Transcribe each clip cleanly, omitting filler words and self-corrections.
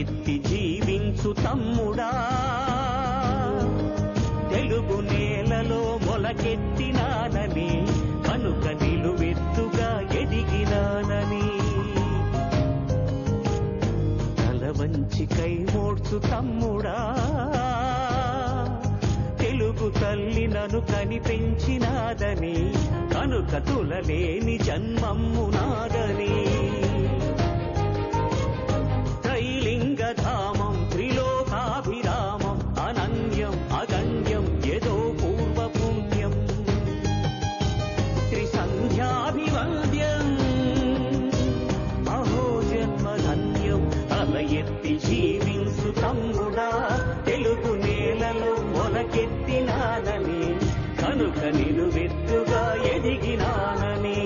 ఎత్తి జీవించు తమ్ముడా, తెలుగు నేలలో మొలకెత్తినానని, కనుక నిలువెత్తుగా ఎదిగినానని. తల వంచి కైమోడ్చు తమ్ముడా, తెలుగు తల్లి నన్ను కనిపెంచినాదని, కనుక తులలేని జన్మమ్ము నాదని. త్రైలింగధామం త్రిలోకాభిరామం అనన్యం అగణ్యం యదో పూర్వపుణ్యం, త్రిసంధ్యాభివంద్యం అహో జన్మధన్యం. తల ఎత్తి జీవించు తమ్ముడా, తెలుగు నేలలో మొలకెత్తినానని, కనుక నిలువెత్తుగా ఎదిగినానని.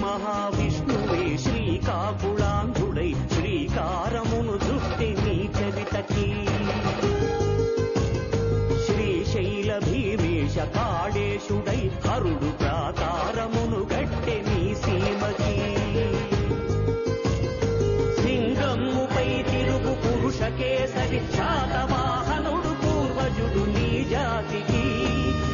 మహావిష్ణువే శ్రీకాకుళాంధ్రుడై శ్రీకారమును చుట్టి నీ చరితకి, శ్రీశైల భీమేశ కాళేశుడై హరుడు ప్రాకారమును గట్టె నీ సీమకి. సింగమ్ముపై తిరుగు పురుష కేసరి శాతవాహనుడు పూర్వజుడు నీ జాతికి.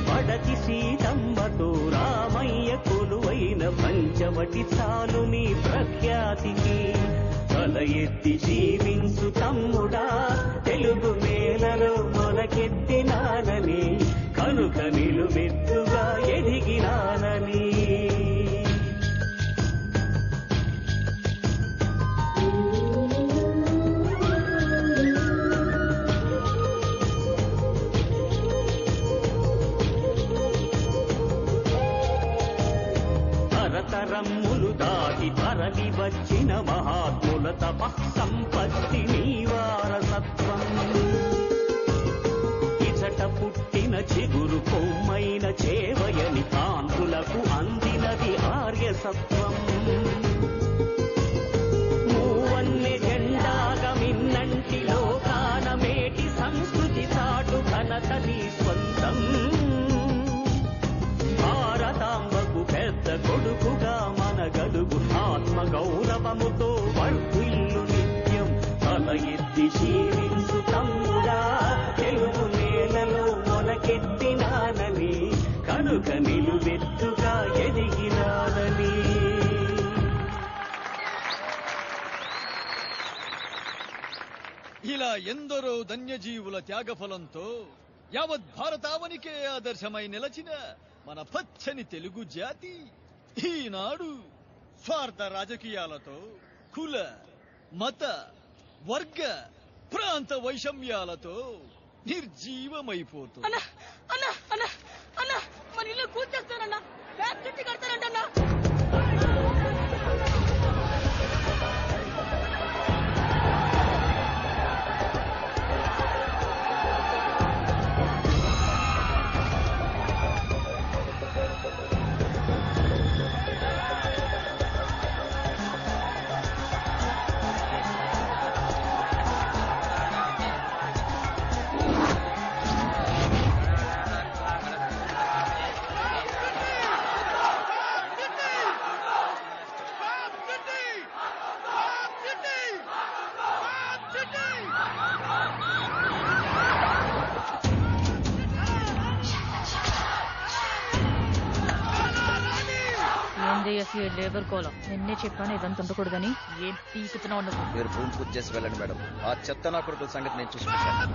పడతి సీతమ్మతో రామయ్య కొలువైన పంచవటి చాలు నీ ప్రఖ్యాతికి. తల ఎత్తి జీవించు తమ్ముడా, తెలుగు నేలలో మొలకెత్తినానని, కనుక నిలువెత్తుగా ఎదిగినానని. తరములు దాటి తరలి వచ్చిన మహాత్ముల తపః సంపత్తి నీ వారసత్వం. ఇచట పుట్టిన చిగురు కొమ్మైన చేవయని కాంతులకు అందినది ఆర్యసత్వం. మూవన్నె జెండాగా మిన్నంటి లోకాన మేటి సంస్కృతి చాటు ఘనత నీ స్వంతం. భారతాంబకు పెద్ద కొడుకుగా మనగలుగు ఆత్మ గౌరవముతో వర్ధిల్లు నిత్యం. తల ఎత్తి జీవించు తమ్ముడా, తెలుగు నేలలో మొలకెత్తినానని, కనుక నిలువెత్తుగా ఎదిగినానని. ఇలా ఎందరో ధన్యజీవుల త్యాగఫలంతో యావత్ భారతావనికే ఆదర్శమై నిలచిన మన పచ్చని తెలుగు జాతి ఈనాడు స్వార్థ రాజకీయాలతో, కుల మత వర్గ ప్రాంత వైషమ్యాలతో నిర్జీవమైపోతుంది. మన ఇల్లు కూర్చేస్తానన్నా, చుట్టి కడతానంటన్నా. అసలు లేబర్ కోలం నిన్నే చెప్పాను ఇదంతా ఉండకూడదని. ఏం పీకుతున్నావు నువ్వు? మీరు భూమి పూజ చేసి వెళ్ళండి మేడం. ఆ చెత్త నా కొడుకుల సంగతి నేను చూసుకుంటాను.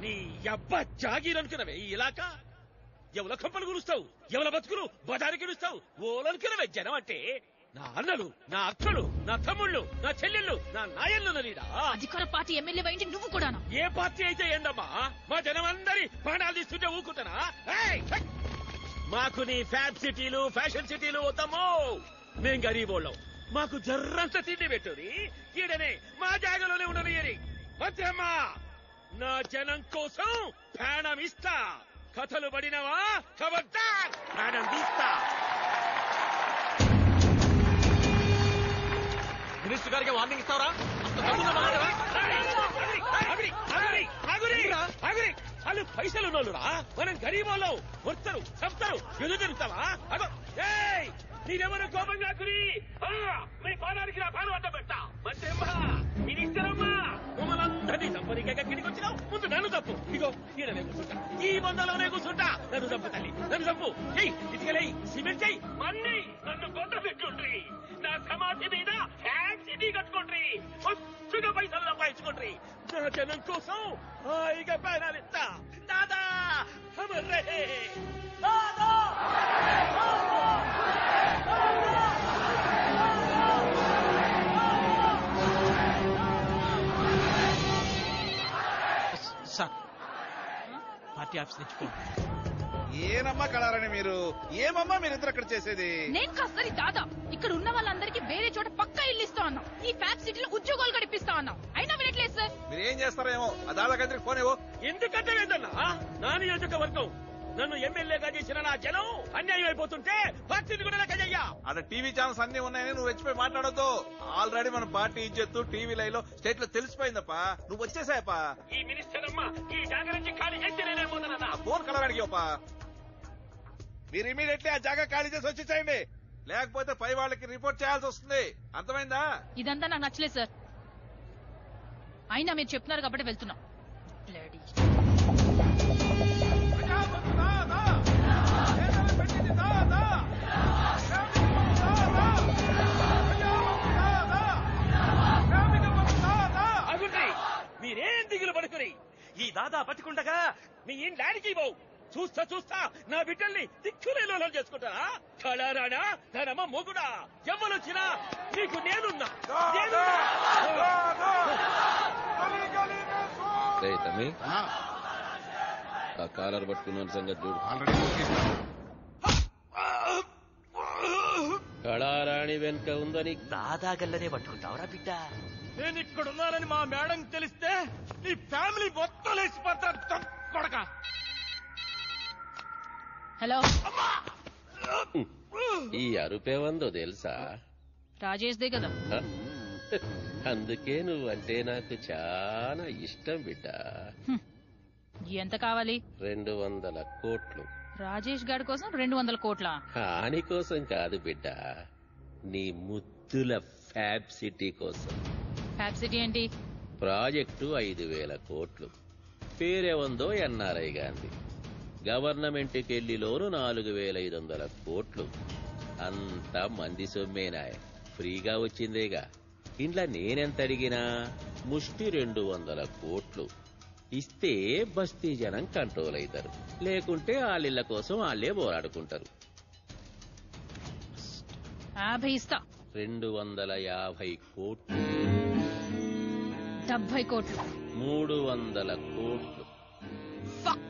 నీ అబ్బా జాగీరనుకున్నవే ఈ ఇలాకా? ఎవల కంపలు గురుస్తావు, ఎవల బతుకులు బజారికి గురుస్తావు. ఓలనుకున్నవే జనం అంటే. నా అన్నలు, నా అక్కలు, నా తమ్ముళ్ళు, నా చెల్లెళ్ళు, నా నాయన్లు నలీడా. అధికార పార్టీ ఎమ్మెల్యే అయింది నువ్వు కూడా. ఏ పార్టీ అయితే ఏందమ్మా? మా జనం అందరి ప్రాణాలు తీస్తుంటే ఊరుకుంటానా? ఏయ్, ఛక్! మాకు నీ ఫ్యాబ్ సిటీలు, ఫ్యాషన్ సిటీలు వద్దమ్మో. మేం గరీబోళ్ళం. మాకు జర్రంత తిండి పెట్టుని ఈడనే మా జాగలోనే ఉండని. మంత్రమ్మా, నా జనం కోసం ప్రాణం ఇస్తా. కథలు పడినవా? ఖబర్దార్, ప్రాణం తీస్తా. మినిస్టర్ గారికి వార్నింగ్ ఇస్తావరా? వాళ్ళు పైసలు ఉన్నోళ్ళురా, మనం గరీబోళ్ళం. వస్తారు, చంపుతారు, ఎదురు తిరుగుతావా? అగో, ఏయ్, నేనెవరు కోపంగా కురి మీ పానానికి నా పాలు అడ్డ పెట్టా. మంత్రమ్మా, మినిస్టరమ్మా, మమ్మల్ని అందరినీ చంపనీకే కిందికి వచ్చినావు. ముందు నన్ను తప్పు. ఇగో ఈడనే కూర్చుంటా, ఈ బంధంలోనే కూర్చుంటా. నన్ను చంపు తల్లి, నన్ను చంపు. చెయ్యి, ఇటుకలేయి, సిమెంట్ చెయ్యి, మన్ని నన్ను కొండ పెట్టుండ్రి. నా సమాధి మీద సిటీ కట్టుకోండి, వచ్చుగా పైసలు సంపాదించుకోండి. నా జనం కోసం హాయిగా ప్రాణాలు ఇస్తా. దాదా అమర్రే దాదా. సార్, పార్టీ ఆఫీస్ తెచ్చుకో. ఏనమ్మా కళారని మీరు? ఏమమ్మా మీరిద్దరు అక్కడ చేసేది? నేను కాస్త దాదా ఇక్కడ ఉన్న వాళ్ళందరికీ వేరే చోట పక్కా ఇల్లు ఇస్తా అన్నాం. ఈ ఫ్యాబ్ సిటీలో ఉద్యోగాలు గడిపిస్తా అన్నాం. అయినా వినట్లేదు సార్. మీరు ఏం చేస్తారేమో ఆ దాదాకందరికి ఫోన్ ఇవ్వు. ఎందుకంటే ఏంటన్నా, నా నియోజకవర్గం నన్ను ఎమ్మెల్యేగా చేసిన నా జనం అన్యాయం అయిపోతుంటే పార్టీని కూడా లెక్క చెయ్యా. అక్కడ టీవీ ఛానల్స్ అన్ని ఉన్నాయని నువ్వు వచ్చిపోయి మాట్లాడొద్దు. ఆల్రెడీ మన పార్టీ ఇజ్జత్తు టీవీ లైవ్ లో స్టేట్ లో తెలిసిపోయిందప్పా. నువ్వు వచ్చేసాయప్పా. ఈ మినిస్టర్ అమ్మ ఈ జాగ నుంచి ఖాళీ చేసి నేనేమోదన్నా. ఫోన్ కలవడానికి అప్పా. మీరు ఇమీడియట్లీ ఆ జాగా ఖాళీ చేసి వచ్చేసేయండి, లేకపోతే పై వాళ్ళకి రిపోర్ట్ చేయాల్సి వస్తుంది. అర్థమైందా? ఇదంతా నాకు నచ్చలేదు సార్. అయినా మీరు చెప్తున్నారు కాబట్టి వెళ్తున్నాం. మీరేం దిగులు పడుకుని ఈ దాదా పట్టుకుండగా మీ ఇంటికి పోవు. చూస్తా చూస్తా నా బిడ్డల్ని దిక్కులేలో చేసుకుంటారా? కళారానా, ధనమ్మ మొగుడా, ఎవ్వరొచ్చినా నీకు నేనున్నా. తమ్మి, ఆ కాలర్ పట్టుకున్న సంగతి చూడు. కళారాణి వెనుక ఉందని దాదా గల్లనే పట్టుకుంటావరా బిడ్డ? నేను ఇక్కడున్నానని మా మేడం తెలిస్తే నీ ఫ్యామిలీ మొత్తం లేచిపోతారు కొడక. హలో, ఈ అరుపేవందో తెలుసా? రాజేష్ దే కదా. అందుకే నువ్వంటే నాకు చాలా ఇష్టం బిడ్డ. ఎంత కావాలి? 200 కోట్లు. రాజేష్ గారి కోసం 200 కోట్ల? హాని కోసం కాదు బిడ్డ, నీ ముద్దుల ఫ్యాబ్ సిటీ కోసం. ఫ్యాబ్ సిటీ ఏంటి? ప్రాజెక్టు 5000 కోట్లు. పేరేవందో ఎన్ఆర్ఐ గాంధీ. గవర్నమెంట్కి వెళ్లి లోను 4500 కోట్లు. అంతా మంది సొమ్మేనాయ, ఫ్రీగా వచ్చిందేగా. ఇంట్లో నేనెంత అడిగినా ముష్టి 200 కోట్లు ఇస్తే బస్తీ జనం కంట్రోల్ అవుతారు. లేకుంటే వాళ్ళిళ్ల కోసం వాళ్ళే పోరాడుకుంటారు. 50 ఇస్తా. 250 కోట్లు. 70 కోట్లు. 300 కోట్లు. ఫక్.